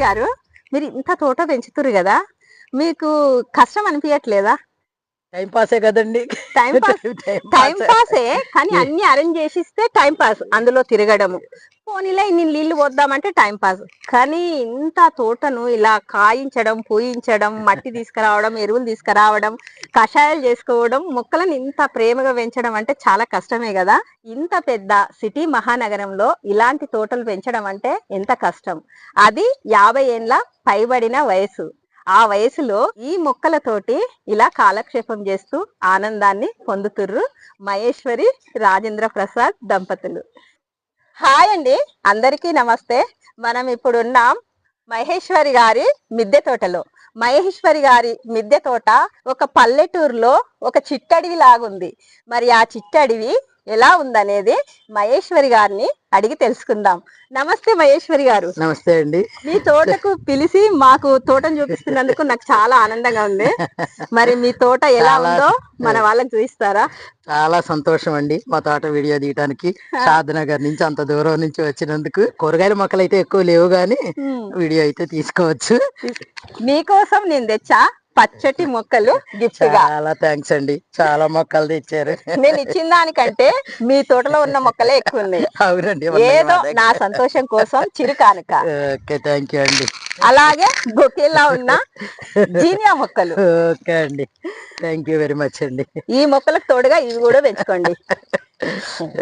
గారు, మీరు ఇంత తోట పెంచుతురు కదా, మీకు కష్టం అనిపించట్లేదా? టైం పాసే కదండి. టైం పాసే, కానీ అన్ని అరేంజ్ చేసిస్తే టైం పాస్. అందులో తిరగడము, పోనీలే ఇన్ని నీళ్లు పోద్దామంటే టైం పాస్. కానీ ఇంత తోటను ఇలా కాయించడం, పూయించడం, మట్టి తీసుకురావడం, ఎరువులు తీసుకురావడం, కషాయాలు చేసుకోవడం, మొక్కలను ఇంత ప్రేమగా పెంచడం అంటే చాలా కష్టమే కదా. ఇంత పెద్ద సిటీ మహానగరంలో ఇలాంటి తోటలు పెంచడం అంటే ఎంత కష్టం. అది 50 ఏండ్ల పైబడిన వయసు. ఆ వయసులో ఈ మొక్కలతోటి ఇలా కాలక్షేపం చేస్తూ ఆనందాన్ని పొందుతుర్రు మహేశ్వరి రాజేంద్ర ప్రసాద్ దంపతులు. హాయ్ అండి, అందరికీ నమస్తే. మనం ఇప్పుడు ఉన్నాం మహేశ్వరి గారి మిద్దె తోటలో. మహేశ్వరి గారి మిద్దె తోట ఒక పల్లెటూరులో ఒక చిట్టడివి లాగుంది. మరి ఆ చిట్టడివి ఎలా ఉందనేది మహేశ్వరి గారిని అడిగి తెలుసుకుందాం. నమస్తే మహేశ్వరి గారు. నమస్తే అండి. మీ తోటకు పిలిచి మాకు తోటను చూపిస్తున్నందుకు నాకు చాలా ఆనందంగా ఉంది. మరి మీ తోట ఎలా ఉందో మన వాళ్ళని చూపిస్తారా? చాలా సంతోషం అండి, మా తోట వీడియో తీయడానికి షాద్నగర్ నుంచి అంత దూరం నుంచి వచ్చినందుకు. కూరగాయల మొక్కలు అయితే ఎక్కువ లేవు గానీ వీడియో అయితే తీసుకోవచ్చు. మీకోసం నేను తెచ్చా పచ్చటి మొక్కలు గిఫ్ట్ గా. చాలా థ్యాంక్స్ అండి, చాలా మొక్కలు తెచ్చారు. నేను ఇచ్చిన దానికంటే మీ తోటలో ఉన్న మొక్కలే ఎక్కువ ఉన్నాయి. అవునండి, ఏదో నా సంతోషం కోసం చిరుకానుక. ఓకే, థ్యాంక్ యూ అండి. అలాగే బొకేలా ఉన్న జీనియా మొక్కలు. ఓకే అండి, థ్యాంక్ యూ వెరీ మచ్ అండి. ఈ మొక్కలకు తోడుగా ఇవి కూడా పెంచుకోండి.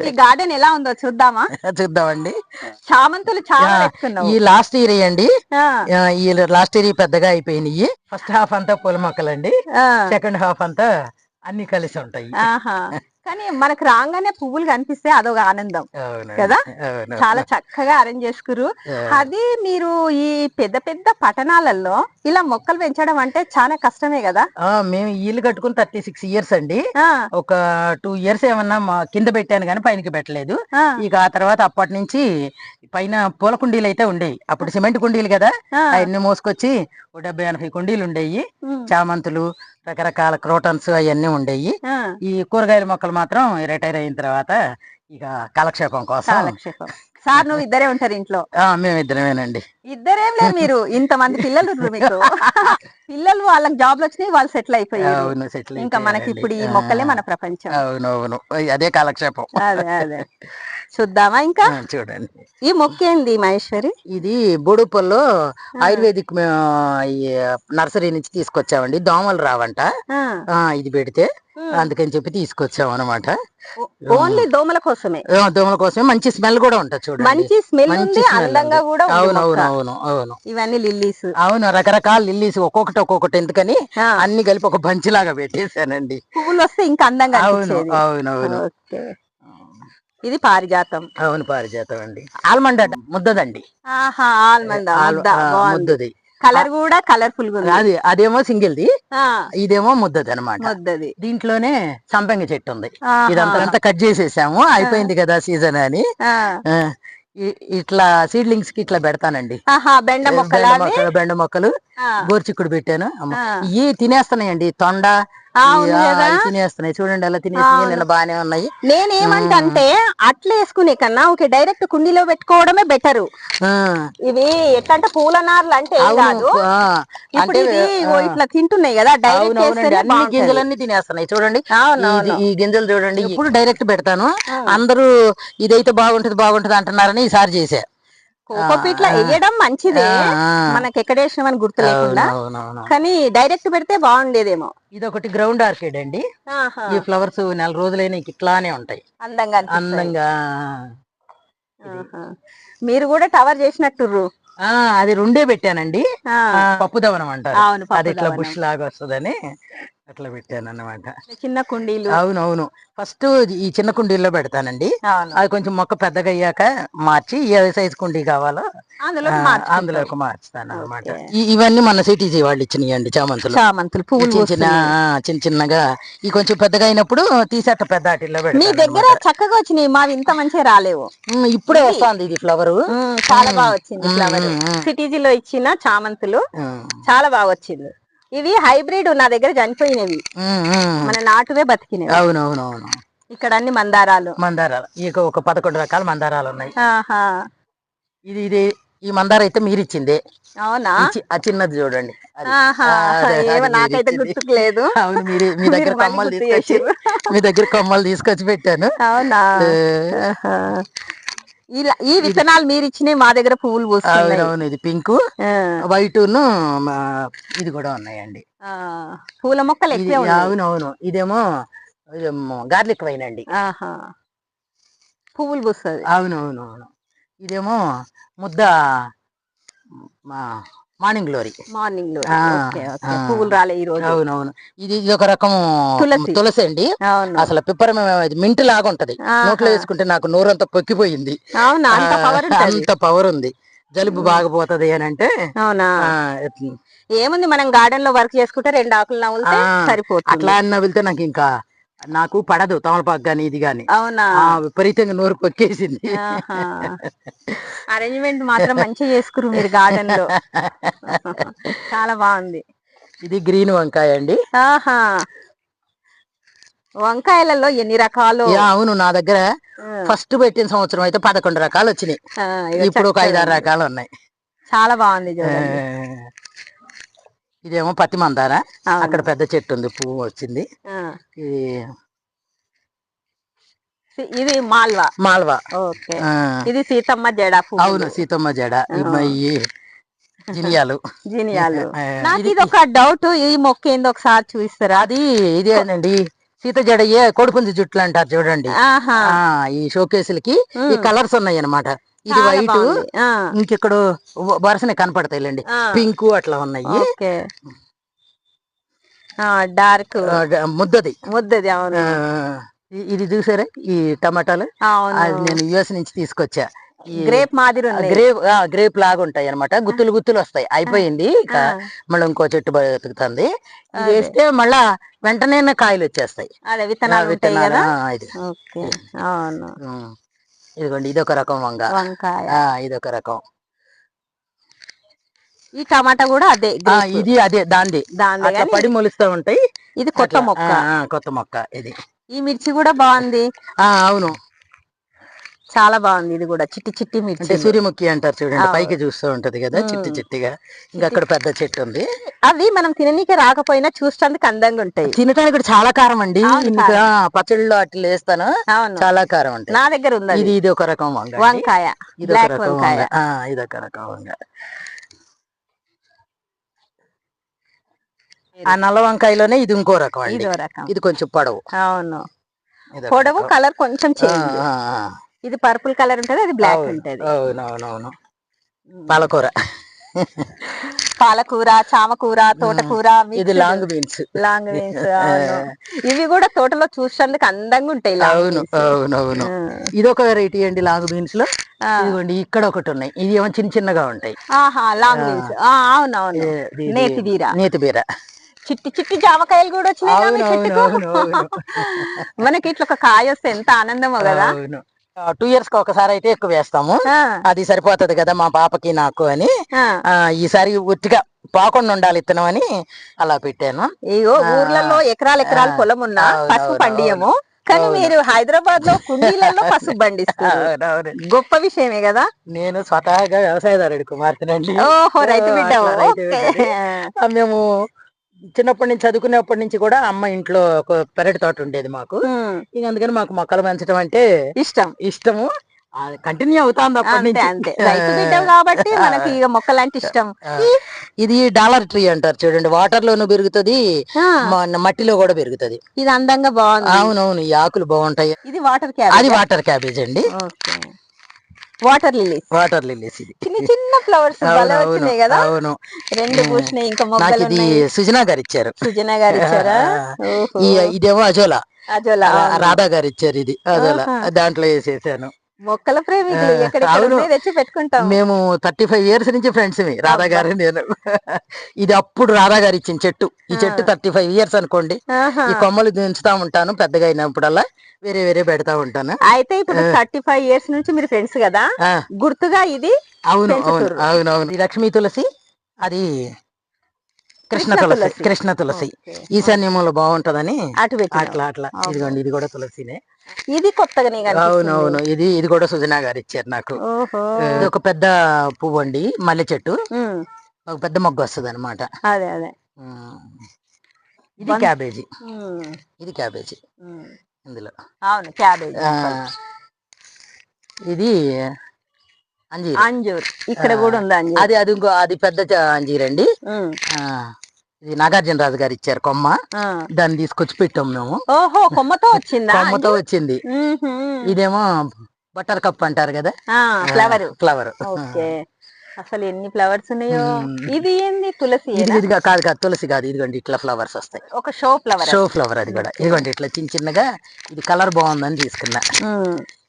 ఈ గార్డెన్ ఎలా ఉందో చూద్దామా? చూద్దామండి. చామంతులు చాలా పెట్టుకున్నావు. ఈ లాస్ట్ ఇయర్ అండి, ఈ లాస్ట్ ఇయర్ పెద్దగా అయిపోయినాయి. ఫస్ట్ హాఫ్ అంతా పూల మొక్కలండి, సెకండ్ హాఫ్ అంతా అన్ని కలిసి ఉంటాయి. కానీ మనకు రాగానే పువ్వులు కనిపిస్తే అదొక ఆనందం కదా. చాలా చక్కగా అరేంజ్ చేసుకురు. అది మీరు ఈ పెద్ద పెద్ద పట్టణాలలో ఇలా మొక్కలు పెంచడం అంటే చాలా కష్టమే కదా. మేము ఇల్లు కట్టుకుని 36 ఇయర్స్ అండి. ఒక 2 ఇయర్స్ ఏమన్నా కింద పెట్టాను కానీ పైనకి పెట్టలేదు. ఇక ఆ తర్వాత అప్పటి నుంచి పైన పూల కుండీలు అయితే ఉండేవి. అప్పుడు సిమెంట్ కుండీలు కదా, అవన్నీ మోసుకొచ్చి 70-80 కుండీలు ఉండేవి. చామంతులు, రకరకాల క్రోటన్స్ అవన్నీ ఉండేవి. ఈ కూరగాయల మొక్కలు మాత్రం రిటైర్ అయిన తర్వాత ఇక కాలక్షేపం కోసం. సార్ నువ్వు ఇద్దరే ఉంటారు ఇంట్లో? మేము ఇద్దరమేనండి. ఇద్దరేం లేదు, మీరు ఇంతమంది పిల్లలు మీకు. పిల్లలు వాళ్ళకి జాబ్లు వచ్చినాయి, వాళ్ళు సెటిల్ అయిపోయారు. ఇంకా మనకి ఇప్పుడు ఈ మొక్కలే మన ప్రపంచం. అవునవును, అదే కాలక్షేపం. అదే అదే. చూద్దామా ఇంకా? చూడండి. ఈ మొక్క ఏంది మహేశ్వరి? ఇది బోడుపల్లో ఆయుర్వేదిక్ నర్సరీ నుంచి తీసుకొచ్చామండి. దోమలు రావంట ఇది పెడితే, అందుకని చెప్పి తీసుకొచ్చాం అనమాట. ఓన్లీ దోమల కోసమే? దోమల కోసమే. మంచి స్మెల్ కూడా ఉంటుంది చూడండి, మంచి స్మెల్ ఉంది, అందంగా కూడా. అవును. ఇవన్నీ లిల్లీస్. అవును, రకరకాల లిల్లీస్, ఒక్కొక్కటి ఎందుకని అన్ని కలిపి ఒక బంచి లాగా పెట్టేశానండి. పువ్వులు వస్తే ఇంకా అందంగా. అవునవును. ఇది పారిజాతం. అవును, పారిజాతం అండి. ఆల్మండ్ ముద్దదండి. ఆల్మండ్ ముద్దది. కలర్ కూడా కలర్ఫుల్ గా ఉంది. అదేమో సింగిల్ది, ఇదేమో ముద్దది అనమాట. ముద్దది. దీంట్లోనే సంపంగి చెట్టు ఉంది. ఇదంతా కట్ చేసేసాము, అయిపోయింది కదా సీజన్ అని. ఇట్లా సీడ్లింగ్స్ కి ఇట్లా పెడతానండి. బెండ మొక్కలు, గోర్చిక్కుడు పెట్టాను. ఇవి తినేస్తున్నాయండి, తొండ తినేస్తున్నాయి. చూడండి అలా తినేసి నిన్న బానే ఉన్నాయి. నేనేమంటే అట్లా వేసుకునే కన్నా ఓకే, డైరెక్ట్ కుండీలో పెట్టుకోవడమే బెటరు. ఇవి ఎట్లంటే పూల నార్లు అంటే ఇట్లా తింటున్నాయి కదా, డైరెక్ట్ అన్ని గింజలన్నీ తినేస్తున్నాయి. చూడండి ఈ గింజలు చూడండి. ఇప్పుడు డైరెక్ట్ పెడతాను. అందరూ ఇదైతే బాగుంటది అంటున్నారని ఈసారి చేసా. కోకోపీట్ల వేయడం మంచిదే, మనకి ఎక్కడ వేసినామని గుర్తు లేకుండా. కానీ డైరెక్ట్ పెడితే బాగుండేదేమో. ఇది ఒకటి గ్రౌండ్ ఆర్కిడ్ అండి. ఈ ఫ్లవర్స్ 4 రోజులైనా ఇట్లానే ఉంటాయి, అందంగా. మీరు కూడా టవర్ చేసినట్టుర్రు. అది 2 పెట్టానండి. పప్పు దవనం అంటారు, అది ఇట్లా బుష్ లాగా వస్తుందని అట్లా పెట్టాను అన్నమాట. చిన్న కుండీలు. అవునవును, ఫస్ట్ ఈ చిన్న కుండీల్లో పెడతానండి. అది కొంచెం మొక్క పెద్దగా అయ్యాక మార్చి ఏ సైజ్ కుండీ కావాలో అందులోకి మార్చుతాను అనమాట. ఇవన్నీ మన సిటీజీ వాళ్ళు ఇచ్చినాయండి చామంతులు పువ్వులు చిన్న చిన్నగా. ఈ కొంచెం పెద్దగా అయినప్పుడు తీసేట పెద్ద వాటిల్లో పెడతాను. మీ దగ్గర చక్కగా వచ్చినాయి, మావి ఇంత మంచిగా రాలేవు. ఇప్పుడే వస్తుంది ఇది ఫ్లవర్, చాలా బాగా వచ్చింది ఫ్లవర్. సిటీజీలో ఇచ్చిన చామంతులు చాలా బాగా వచ్చింది. ఇవి హైబ్రిడ్ నా దగ్గర చనిపోయినవి, మన నాటువే బతికినవి. అవునవునవును. ఇక్కడ అన్ని మందారాలు. ఇక ఒక 11 రకాల మందారాలు ఉన్నాయి. ఇది ఈ మందార అయితే మీరు ఇచ్చిందే. అవునా? ఆ చిన్నది చూడండి. ఏమో నాకైతే గుర్తుకులేదు. అవును, మీ దగ్గర కొమ్మలు తీసుకొచ్చి పెట్టాను. అవునా? ఈ విత్తనాలు మీరు ఇచ్చినవి మా దగ్గర పువ్వులు పూస్తున్నాయి. అవునవును, ఇది పింక్ వైట్ ఇది కూడా ఉన్నాయండి. పూల మొక్కలు ఎక్కువే ఉన్నాయి. అవునవును, ఇదేమో గార్లిక్ వైన్ అండి. పువ్వులు పూస్తుంది. అవునవునవును, ఇదేమో ముద్ద మార్నింగ్ గ్లోరీ. పువ్వులు రాలే ఈ రోజు. అవునవును, ఇది ఒక రకం తులసి అండి. అసలు పిప్పర్ మింట్ లాగా ఉంటది, నోట్లో వేసుకుంటే నాకు నోరంతా పొక్కిపోయింది. అంత పవర్ ఉంది. జలుబు బాగా పోతది అని అంటే. అవునా? ఏముంది, మనం గార్డెన్ లో వర్క్ చేసుకుంటే 2 ఆకులు నవ్వులితే సరిపోతుంది. అట్లా నవ్వులితే నాకు పడదు తమలపాకు గాని ఇది గాని. అవునా? విపరీతంగా నోరు పొక్కేసింది. అరేంజ్మెంట్ మాత్రం మంచిగా చేసుకురు మీరు గార్డెన్ లో. చాలా బాగుంది. ఇది గ్రీన్ వంకాయ అండి. వంకాయలలో ఎన్ని రకాలు? అవును, నా దగ్గర ఫస్ట్ పెట్టిన సంవత్సరం అయితే 11 రకాలు వచ్చినాయి. ఇప్పుడు ఒక 5-6 రకాలు ఉన్నాయి. చాలా బాగుంది చూడండి. ఇదేమో పత్తి మందార, అక్కడ పెద్ద చెట్టు ఉంది, పువ్వు వచ్చింది. ఇది మాల్వా. ఓకే. ఇది సీతమ్మ జడ. అవును, సీతమ్మ జడ. జినియాలు. నాకు ఇది ఒక డౌట్, ఈ మొక్క ఏందో ఒకసారి చూపిస్తారా? ఇదేనండి, సీత జడయ్యే కోడిపుంజి జుట్లు అంటారు చూడండి. ఈ షోకేసులకి ఈ కలర్స్ ఉన్నాయి అన్నమాట. ఇది వైట్, ఇంకెక్కడ వరుసనే కనపడతాయిలేండి, పింక్ అట్లా ఉన్నాయి. డార్క్ ముద్దది. అవును. ఇది చూసారా, ఈ టమాటాలు అది నేను యుఎస్ నుంచి తీసుకొచ్చా. గ్రేప్ మాదిరి గ్రేప్ లాగా ఉంటాయి అనమాట, గుత్తులు గుత్తులు వస్తాయి. అయిపోయింది, ఇక మళ్ళీ ఇంకో చెట్టు బతుకుతుంది. ఇది వేస్తే మళ్ళా వెంటనే కాయలు వచ్చేస్తాయి. ఇదిగోండి, ఇదొక రకం వంకాయ. ఇదొక రకం. ఈ టమాటా కూడా అదే. అదే దాంది పడి మొలుస్తూ ఉంటాయి. ఇది కొత్త మొక్క. ఇది ఈ మిర్చి కూడా బాగుంది. అవును, చాలా బాగుంది. ఇది కూడా చిట్టి చిట్టి మిర్చి, సూర్యముఖి అంటారు చూడండి, పైకి చూస్తూ ఉంటది కదా చిట్టి చిట్టిగా. ఇంకా అక్కడ పెద్ద చెట్టు ఉంది. అవి మనం తిననీకి రాకపోయినా చూస్తానికి అందంగా ఉంటాయి. తినడానికి కూడా చాలా కారం అండి. పచ్చళ్ళు అట్లా వేస్తాను, చాలా కారం ఉంటాయి. నా దగ్గర ఉంది. ఇది ఒక రకం వంకాయ. ఇదొక రకం వంకాయ. ఆ నల్ల వంకాయలోనే ఇది ఇంకో రకం అండి. ఇది కొంచెం పొడవు. అవును, పొడవు, కలర్ కొంచెం చేంజ్. ఇది పర్పుల్ కలర్ ఉంటది, అది బ్లాక్ ఉంటది. అవునవునవును. పాలకూర, చామకూర, తోటకూర. ఇది లాంగ్ బీన్స్. ఇవి కూడా తోటలో చూసేందుకు అందంగా ఉంటాయి. అవునవును. ఇదొక వెరైటీ అండి లాంగ్ బీన్స్ లో. ఇదిగోండి, ఇక్కడ ఒకటి ఉన్నాయి. ఇది ఏమో చిన్న చిన్నగా ఉంటాయి. Long beans. అవునవును, నేతి బీర. చిట్టి చిట్టి జామకాయలు కూడా వచ్చినాయి. మనకి ఇట్లా ఒక కాయ వస్తే ఎంత ఆనందమో కదా. 2 years కి ఒకసారి అయితే ఎక్కువ వేస్తాము, అది సరిపోతది కదా మా పాపకి నాకు అని. ఈసారి ఉట్టిగా పాకుండా ఉండాలి ఇత్తనం అని అలా పెట్టాను. ఊర్లలో ఎకరాల పొలం ఉన్నా పసుపు పండియము, కానీ మీరు హైదరాబాద్ లో కుండీలలో పసుపు పండిస్తారు. గొప్ప విషయమే కదా. నేను స్వతహాగా వ్యవసాయదారుడి కుమార్తెనండి. ఓహో, రైతు బిడ్డ. మేము చిన్నప్పటి నుంచి చదువుకునేప్పటి నుంచి కూడా అమ్మ ఇంట్లో ఒక పెరటి తోట ఉండేది మాకు. ఇక అందుకని మాకు మొక్కలు పెంచడం అంటే ఇష్టము. కంటిన్యూ అవుతాంది అప్పటి నుంచి. రైతు బిడ్డ కాబట్టి మనకి ఇక మొక్కలంటే ఇష్టం. ఇది డాలర్ ట్రీ అంటారు చూడండి, వాటర్ లోను పెరుగుతుంది, మట్టిలో కూడా పెరుగుతుంది. ఇది అందంగా బాగుంది. అవునవును, ఈ ఆకులు బాగుంటాయి. ఇది వాటర్ క్యాబేజ్ అండి. Water lilies. ఇది చిన్న చిన్న ఫ్లవర్స్ వచ్చినాయి కదా. అవును, 2 పూసినాయి. ఇంకా మొక్కలు ఉన్నాయి. సుజనా గారు ఇచ్చారా? ఇదేమో అజోలా రాధా గారు ఇచ్చారు. ఇది అజోలా, దాంట్లో వేసేసాను. మొక్కల ప్రేమికులు ఎక్కడెక్కడ తెచ్చి పెట్టుకుంటాం. మేము 35 years నుంచి ఫ్రెండ్స్, రాధా గారు నేను. ఇది అప్పుడు రాధా గారు ఇచ్చిన చెట్టు. ఈ చెట్టు 35 years అనుకోండి. ఈ కొమ్మలు దించుతా ఉంటాను, పెద్దగా అయినప్పుడల్లా వేరే వేరే పెడతా ఉంటాను. అయితే ఇప్పుడు 35 years నుంచి మీరు ఫ్రెండ్స్ కదా, గుర్తుగా ఇది. అవును. ఈ లక్ష్మీ తులసి, అది కృష్ణ తులసి ఈశాన్యంలో బాగుంటదని అటు అట్లా ఇదిగోండి, ఇది కూడా తులసినే. ఇది కొత్తగానే అవునవును, ఇది కూడా సుజనా గారు ఇచ్చారు నాకు. ఇది ఒక పెద్ద పువ్వు అండి, మల్లె చెట్టు, ఒక పెద్ద మొగ్గ వస్తుంది అనమాట. అదే అదే ఇది క్యాబేజీ, ఇది క్యాబేజీ ఇందులో. అవును క్యాబేజీ. ఇది అంజూర్, ఇక్కడ కూడా ఉంది అంజూర్. అది పెద్ద అంజీర్ అండి. ఇది నాగార్జున రాజు గారు ఇచ్చారు కొమ్మ, దాన్ని తీసుకొచ్చి పెట్టాం మేము. ఓహో, కొమ్మతో వచ్చిందా? కొమ్మతో వచ్చింది. ఇదేమో బటర్ కప్ అంటారు కదా, ఫ్లవర్. అసలు ఎన్ని ఫ్లవర్స్ ఉన్నాయో. ఇది ఏంది, తులసి? కాదు తులసి కాదు, ఇదిగోండి ఇట్లా ఫ్లవర్స్ వస్తాయి. ఒక షో ఫ్లవర్ అది కూడా. ఇదిగోండి ఇట్లా చిన్నగా, ఇది కలర్ బాగుందని తీసుకున్నా.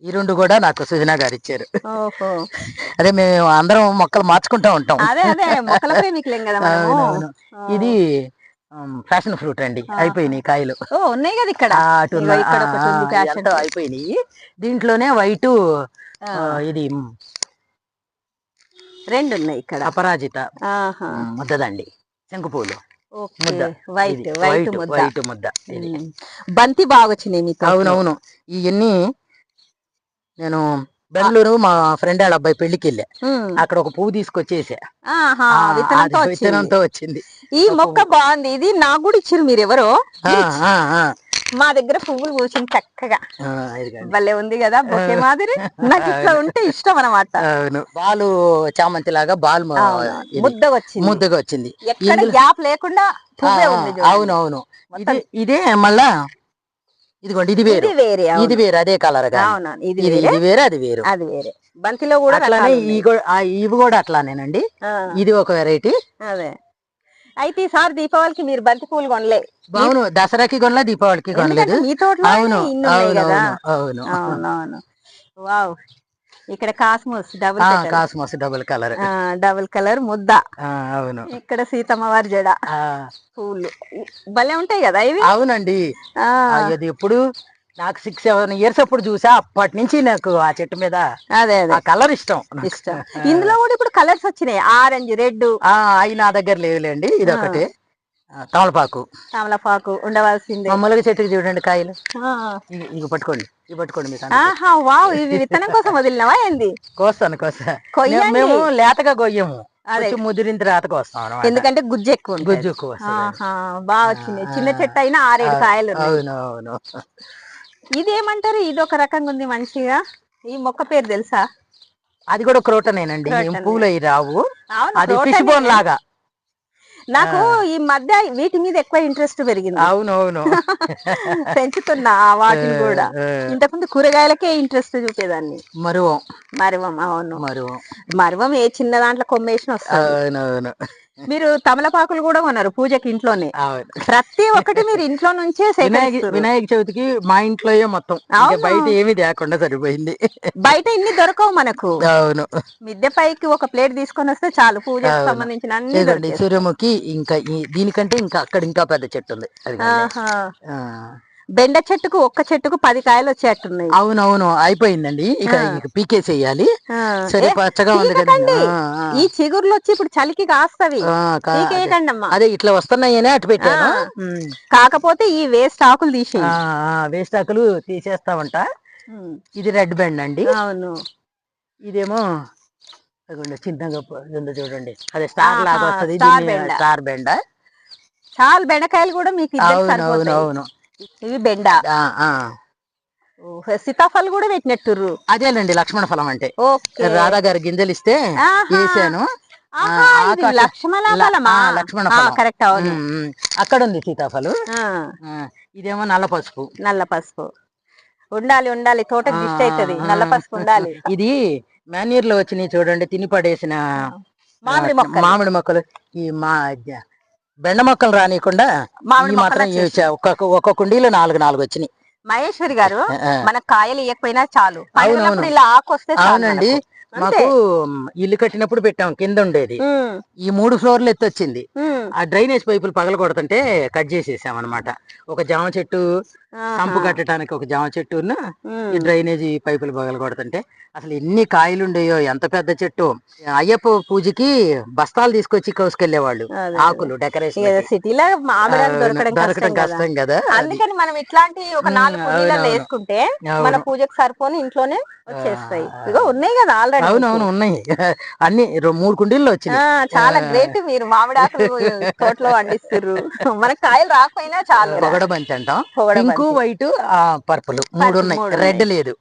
ఈ రెండు కూడా నాకు సుజనా గారు ఇచ్చారు. అదే మేము అందరం మొక్కలు మార్చుకుంటా ఉంటాం. ఇది ఫ్యాషన్ ఫ్రూట్ అండి, అయిపోయినాయి కాయలు. ఉన్నాయి కదా ఇక్కడ, అయిపోయినాయి. దీంట్లోనే వైట్, ఇది రెండు ఉన్నాయి ఇక్కడ. అపరాజిత ముద్దదండి, శంకుపూలు వైట్ ముద్ద. బంతి బాగా వచ్చినాయి మీకు. అవునవును, ఇవన్నీ నేను బెంగళూరు మా ఫ్రెండ్ వాళ్ళ అబ్బాయి పెళ్లికి వెళ్ళా, అక్కడ ఒక పువ్వు తీసుకొచ్చేసా, విత్తనంతో వచ్చింది. ఈ మొక్క బాగుంది, ఇది నాకు కూడా ఇచ్చారు మీరు ఎవరో. మా దగ్గర పువ్వులు పూసింది చక్కగా, భలే ఉంది కదా, బొకే మాదిరి. నాకు ఇట్లా ఉంటే ఇష్టం అనమాట. బాలు చామంతి లాగా బాల్ ముద్దగా వచ్చింది, ఎక్కడ గ్యాప్ లేకుండా. అవునవును, ఇదే మళ్ళా. ఇదిగోండి, ఇది వేరే అదే కలర్ గా. ఇది వేరే, అది వేరే. బంతిలో కూడా అట్లానే ఇవి కూడా అట్లానేనండి. ఇది ఒక వెరైటీ. అదే. అయితే ఈసారి దీపావళికి మీరు బంతి పూలు కొనలే? అవును, దసరాకి కొనలే, దీపావళికి కొనలేదు. మీ తోటలో అవునవును. వావ్, ఇక్కడ కాస్మోస్ డబుల్ కలర్ ముద్ద. అవును, ఇక్కడ సీతమ్మ వారి జడ పూలు భలే ఉంటాయి కదా ఇవి. అవునండి, అది ఎప్పుడు నాకు 6-7 years అప్పుడు చూసా, అప్పటి నుంచి నాకు ఆ చెట్టు మీద అదే కలర్ ఇష్టం. ఇందులో కూడా ఇప్పుడు కలర్స్ వచ్చినాయి, ఆరెంజ్, రెడ్. అవి నా దగ్గర లేవులేండి, ఇది ఒకటి. తమలపాకు ఉండవలసింది. మామూలుగా చెట్టుకి చూడండి కాయలు. ఇవి పట్టుకోండి మీకు. వావ్, ఇవి విత్తనం కోసం వదిలినవా ఏంది? కోస్తాను. మేము లేతగా కొయ్యము, ముదిరిన తర్వాతగా వస్తాం, ఎందుకంటే గుజ్జు ఎక్కువ. బాగా వచ్చింది, చిన్న చెట్టు అయినా 6-7 కాయలు. అవునవును. ఇదేమంటారు? ఇది ఒక రకంగా ఉంది మంచిగా. ఈ మొక్క పేరు తెలుసా? అది కూడా క్రోటనేనండి, పూలు అవి రావు. అది ఫిష్ బోన్ లాగా. నాకు ఈ మధ్య వీటి మీద ఎక్కువ ఇంట్రెస్ట్ పెరిగింది. అవునవును, పెంచుతున్నా వాటిని కూడా. ఇంతకుముందు కూరగాయలకే ఇంట్రెస్ట్ చూపేదాన్ని. మరువం. అవును, మరువం ఏ చిన్న దాంట్లో కొమ్మేసిన వస్తుంది. మీరు తమలపాకులు కూడా కొన్నారు పూజకి ఇంట్లోనే. ప్రతి ఒక్కటి మీరు ఇంట్లో నుంచే. వినాయక చవితికి మా ఇంట్లో మొత్తం, బయట ఏమి తేకుండా సరిపోయింది. బయట ఇన్ని దొరకవు మనకు. అవును, మిద్దె పైకి ఒక ప్లేట్ తీసుకొని వస్తే చాలు, పూజకు సంబంధించిన అన్ని. సూర్యముఖి ఇంకా దీనికంటే అక్కడ ఇంకా పెద్ద చెట్టు ఉంది. బెండ చెట్టుకు ఒక్క చెట్టుకు 10 కాయలు వచ్చేట్టున్నాయి. అవునవును, అయిపోయిందండి. ఇక పీకేసేయాలి. సరే, పచ్చగా ఉంది కదా. ఈ చిగుర్లు వచ్చి ఇప్పుడు చలికి కాస్తవి. అదే ఇట్లా వస్తున్నాయనే అటు పెట్టాను. కాకపోతే ఈ వేస్ట్ ఆకులు వేస్ట్ ఆకులు తీసేస్తామంట. ఇది రెడ్ బెండ్ అండి. అవును, ఇదేమో చిన్నగా చూడండి, అదే స్టార్ లాగా వస్తుంది, స్టార్ బెండ. చాలా బెండకాయలు కూడా మీకు. అవునవును, ఇవి బెండ. సీతాఫలం కూడా పెట్టినట్టుర్రు. అదేనండి లక్ష్మణ ఫలం అంటే. రాధా గారి గింజలు ఇస్తే వేసాను. లక్ష్మణ కరెక్ట్. అవును, అక్కడ ఉంది సీతాఫలం. ఇదేమో నల్ల పసుపు. ఉండాలి, తోటకి దిష్టి అవుతుంది, నల్ల పసుపు ఉండాలి. ఇది మాన్యూర్ లో వచ్చినాయి చూడండి, తిని పడేసిన మామిడి మొక్కలు. ఈ బెండ మొక్కలు రానియకుండా మాత్రం ఒక్క కుండీలో 4 వచ్చినాయి. మహేశ్వరి గారు, మన కాయలు ఇవ్వకపోయినా చాలు, ఇలా ఆకు వస్తే. అవునండి, మాకు ఇల్లు కట్టినప్పుడు పెట్టాం, కింద ఉండేది. ఈ 3 ఫ్లోర్లు ఎత్తొచ్చింది. ఆ డ్రైనేజ్ పైపులు పగల కొడుతుంటే కట్ చేసేసాం అనమాట. ఒక జామ చెట్టు సంపు కట్టడానికి ఒక జామ చెట్టు ఈ డ్రైనేజీ పైపులు పగల కొడుతుంటే అసలు ఎన్ని కాయలు ఉండేయో, ఎంత పెద్ద చెట్టు. అయ్యప్ప పూజకి బస్తాలు తీసుకొచ్చి కోసుకెళ్లేవాళ్ళు, ఆకులు డెకరేషన్. సిటీలో దొరకడం కష్టం కదా, అందుకని మనం ఇట్లాంటి ఒక 4 కుండీలలో వేసుకుంటే మన పూజకు సరిపోని ఇంట్లోనే వచ్చేస్తాయి. ఇగో ఉన్నాయి కదా ఆల్రెడీ. అవునవును ఉన్నాయి, అన్ని 3 కుండీల్లో వచ్చినాయి. చాలా గ్రేట్, మీరు మామిడాకులు తోటలో పండిస్తున్నారు. మన కాయలు రాకపోయినా చాలు. పొగడ బంతి అంటాం, పింక్ వైట్ పర్పుల్ 3 ఉన్నాయి, రెడ్ లేదు.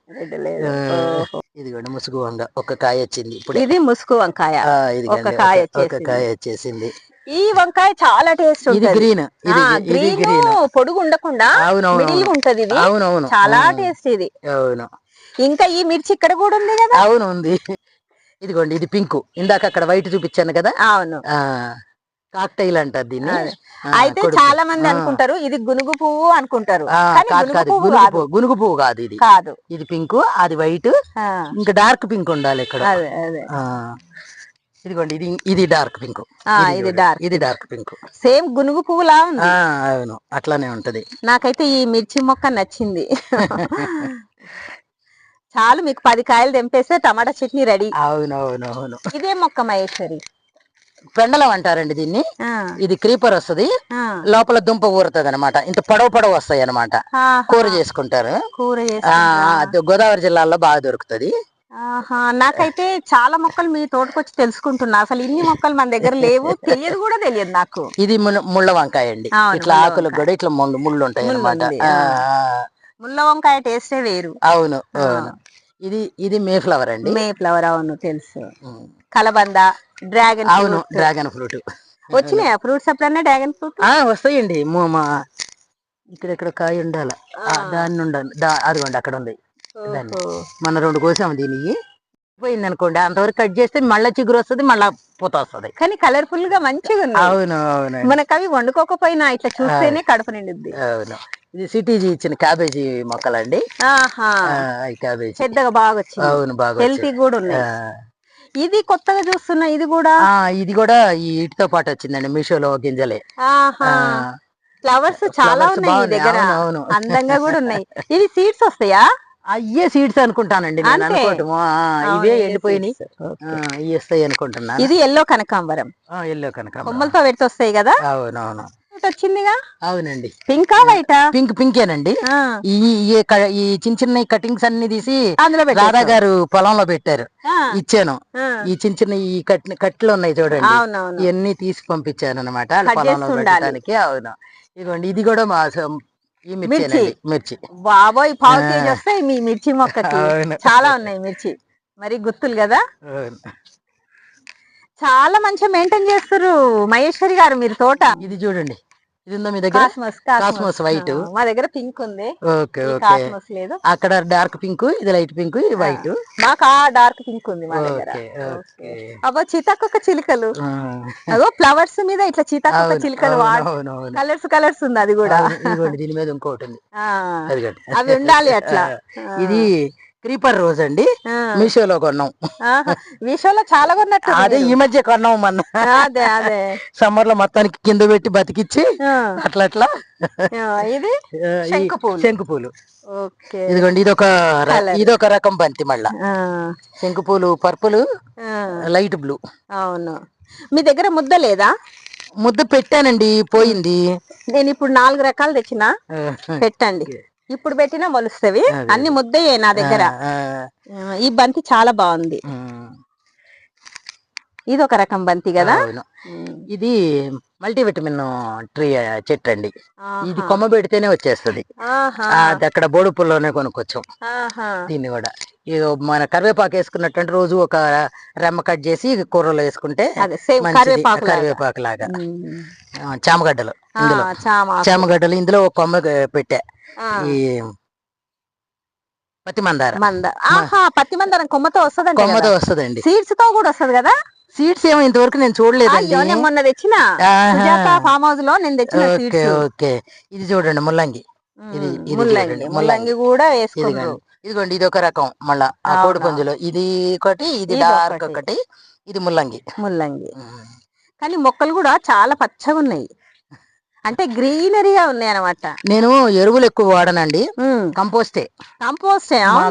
ఇదిగోండి ముసుగు వంగ ఒక కాయ వచ్చింది ఇప్పుడు. ఇది ముసుగు వంకాయ, ఒక కాయ వచ్చేసింది. ఈ వంకాయ చాలా టేస్ట్ ఇది గ్రీన్, గ్రీన్ పొడుగు ఉండకుండా మిడిల్ ఉంటది. ఇది అవునవును చాలా టేస్ట్ ఇది. అవును. ఇంకా ఈ మిర్చి ఇక్కడ కూడా ఉంది కదా. అవును ఉంది. ఇదిగోండి ఇది పింక్, ఇందాక అక్కడ వైట్ చూపించాను కదా. అవును, కాక్టైల్ అంటారు దీన్ని. అయితే చాలా మంది అనుకుంటారు ఇది గునుగు పువ్వు అనుకుంటారు. గునుగు పువ్వు కాదు, ఇది కాదు, ఇది పింక్, అది వైట్, ఇంకా డార్క్ పింక్ ఉండాలి ఇక్కడ. ఇదిగోండి ఇది డార్క్ పింక్, ఇది డార్క్ పింక్, సేమ్ గునుగు పువ్వులా ఉంది. అవును అట్లానే ఉంటది. నాకైతే ఈ మిర్చి మొక్క నచ్చింది. చాలు, మీకు 10 కాయలు తెంపేస్తే టమాటా చట్నీ రెడీ. అవునవునవును. ఇదే మొక్క మహేశ్వరి? పెండలం అంటారండి దీన్ని. ఇది క్రీపర్ వస్తుంది, లోపల దుంప ఊరుతుంది అనమాట. ఇంత పొడవు వస్తాయి అనమాట. కూర చేసుకుంటారు. గోదావరి జిల్లాలో బాగా దొరుకుతుంది. నాకైతే చాలా మొక్కలు మీ తోటకొచ్చి తెలుసుకుంటున్నా. అసలు ఇన్ని మొక్కలు మన దగ్గర లేవు, తెలియదు కూడా తెలియదు నాకు. ఇది ముళ్ళ వంకాయ అండి. ఇట్లా ఆకులకు కూడా ఇట్లా ముళ్ళు ఉంటాయి అనమాట. ముళ్ళ వంకాయ టేస్టే వేరు. అవును. ఇది మే ఫ్లవర్ అండి. మే ఫ్లవర్, అవును తెలుసు. కలబంద, డ్రాగన్, అవును డ్రాగన్ ఫ్రూట్. వచ్చినాయా ఫ్రూట్స్ ఎప్పుడన్నా? డ్రాగన్ ఫ్రూట్ వస్తాయండి. ఇక్కడ కాయ ఉండాల, దాన్ని ఉండాలి. అదిగోండి అక్కడ ఉంది. మన 2 కోసాము. దీనికి పోయింది అనుకోండి, అంతవరకు కట్ చేస్తే మళ్ళా చిగురు వస్తుంది, మళ్ళా పూత వస్తుంది. కానీ కలర్ఫుల్ గా మంచిగా ఉంది. అవును అవును. మనకు అవి వండుకోకపోయినా ఇట్లా చూస్తేనే కడుపు నిండుద్ది. అవును. ఇది సిటీజీ ఇచ్చిన క్యాబేజీ మొక్కలండి. క్యాబేజీ పెద్దగా బాగా వచ్చింది. అవును బాగా హెల్తీ కూడా ఉన్నాయి. ఇది కొత్తగా చూస్తున్నా, ఇది కూడా ఈ ఇటుతో పాటు వచ్చిందండి, మీషోలో గింజలే. ఫ్లవర్స్ చాలా ఉన్నాయి మీ దగ్గర, అందంగా కూడా ఉన్నాయి. ఇవి సీడ్స్ వస్తాయా? అయ్యే సీడ్స్ అనుకుంటానండి నేను అనుకోవటము. ఇవే ఎండిపోయినాయి, ఇవి వస్తాయి అనుకుంటున్నా. ఇది ఎల్లో కనకాంబరం. ఎల్లో కనకాంబరం కొమ్మలతో పెట్టి వస్తాయి కదా. అవునవును. వచ్చిందిగా. అవునండి. పింకా వైటా? పింకేనండి. ఈ చిన్న కటింగ్స్ అన్ని తీసి రాధా గారు పొలంలో పెట్టారు, ఇచ్చాను. ఈ చిన్న ఈ కట్లు ఉన్నాయి చూడండి, ఇవన్నీ తీసి పంపించాను అనమాట పొలంలో పెట్టడానికి. అవును. ఇదిగోండి ఇది కూడా మా మిర్చి. బాబోయ్, 1/2 కేజీ వస్తాయి మీ మిర్చి మొక్కకి. చాలా ఉన్నాయి మిర్చి, మరి గుర్తులు కదా. చాలా మంచిగా మెయింటైన్ చేస్తారు మహేశ్వరి గారు మీరు తోట. ఇది చూడండి, ఇది ఉందా మీ దగ్గర? Cosmos white. మా దగ్గర పింక్ ఉంది. Okay okay. లేదు, అక్కడ డార్క్ పింక్, ఇది లైట్ పింక్, ఇది వైట్. మాకు డార్క్ పింక్ ఉంది మా దగ్గర. అబ్బో సీతాకొక చిలుకలు, అదో ఫ్లవర్స్ మీద ఇట్లా సీతాకొక చిలుకలు కలర్స్ ఉంది. అది కూడా దీని మీద ఇంకోటి ఉంది, అవి ఉండాలి అట్లా. ఇది క్రీపర్ రోజ్ అండి, మీషోలో కొన్నాం. మీషోలో చాలా కొన్నట్టు. అదే ఈ మధ్య కొన్నాం మన. అదే సమ్మర్ లో మొత్తానికి కింద పెట్టి బతికిచ్చి అట్లా. ఇది శంకు పూలు. ఇదిగోండి ఇదొక రకం బంతి. మళ్ళా శంకు పూలు పర్పుల్, లైట్ బ్లూ. అవును. మీ దగ్గర ముద్ద లేదా? ముద్ద పెట్టానండి, పోయింది. నేను ఇప్పుడు 4 రకాలు తెచ్చిన, పెట్టండి. ఇప్పుడు పెట్టినా మొలుస్తవి, అన్ని ముద్దయే నా దగ్గర. ఈ బంతి చాలా బాగుంది. ఇది ఒక రకం బంతి కదా. ఇది మల్టీవిటమిన్ ట్రీ చెట్టు అండి. ఇది కొమ్మ పెడితేనే వచ్చేస్తుంది. అది అక్కడ బోడుపుల్లోనే కొనుక్కొచ్చాం దీన్ని కూడా. ఇది మన కరివేపాకు వేసుకున్నట్టు రోజు ఒక రెమ్మ కట్ చేసి కూరలో వేసుకుంటే కరివేపాకు లాగా. చామగడ్డలు ఇందులో ఒక కొమ్మ పెట్టా. ఈ పత్తి మందారం. పత్తి మందారం కొమ్మతో వస్తుందండి. సీడ్స్ తో కూడా వస్తుంది కదా. సీడ్స్ ఏమో ఇంతవరకు నేను చూడలేదండి. మొన్న తెచ్చిన ఫామ్ హౌస్ లో నేను తెచ్చిన. ఓకే. ఇది చూడండి ముల్లంగి. ముల్లంగి కూడా వేసుకున్నాను. ఇదిగోండి ఇది ఒక రకం, మళ్ళా ఆ కోడి పుంజులో ఇది ఒకటి, ఇది డార్క్ ఒకటి, ఇది ముల్లంగి. కానీ మొక్కలు కూడా చాలా పచ్చగా ఉన్నాయి, అంటే గ్రీనరీగా ఉన్నాయి అనమాట. నేను ఎరువులు ఎక్కువ వాడనండి, కంపోస్టే.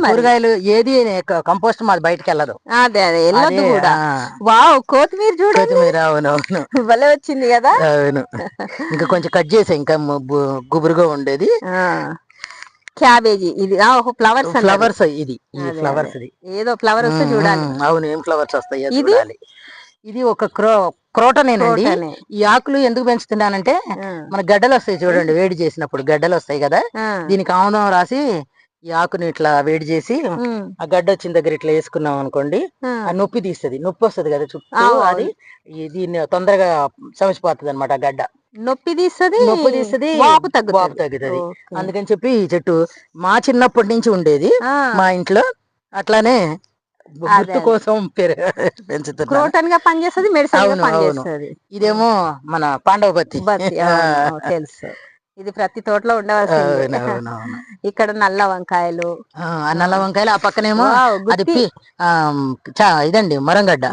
కూరగాయలు ఏది కంపోస్ట్ మాది బయటకి వెళ్ళదు. అదే వెళ్ళదు కూడా. వావ్, కొత్తిమీర చూడండి. కొత్తిమీర అవునవును భలే వచ్చింది కదా. అవును, ఇంకా కొంచెం కట్ చేసా, ఇంకా గుబురుగా ఉండేది. క్యాబేజీ ఇది ఫ్లవర్స్ ఇది ఫ్లవర్స్, ఏదో ఫ్లవర్ వస్తే చూడాలి. అవును, ఏం ఫ్లవర్స్ వస్తాయో చూడాలి. ఇది ఒక క్రోటనేనండి. ఈ ఆకులు ఎందుకు పెంచుతున్నానంటే మన గడ్డలు వస్తాయి చూడండి, వేడి చేసినప్పుడు గడ్డలు వస్తాయి కదా, దీనికి ఆముదం రాసి ఈ ఆకుని ఇట్లా వేడి చేసి ఆ గడ్డ వచ్చిన దగ్గర ఇట్లా వేసుకున్నాం అనుకోండి, ఆ నొప్పి తీస్తుంది, నొప్పి వస్తుంది కదా చుట్టూ, అది దీన్ని తొందరగా సమసిపోతుంది అనమాట. ఆ గడ్డ నొప్పి తీస్తుంది, వాపు తగ్గుతుంది. అందుకని చెప్పి ఈ చెట్టు మా చిన్నప్పటి నుంచి ఉండేది మా ఇంట్లో, అట్లానే గుర్తు కోసం పెంచుతుంది. ఇదేమో మన పాండవపత్తి తెలుసు, ఇది ప్రతి తోటలో ఉండవలసింది. ఇక్కడ నల్ల వంకాయలు, ఆ పక్కనేమో అది ఇదండి మొరంగడ్డ.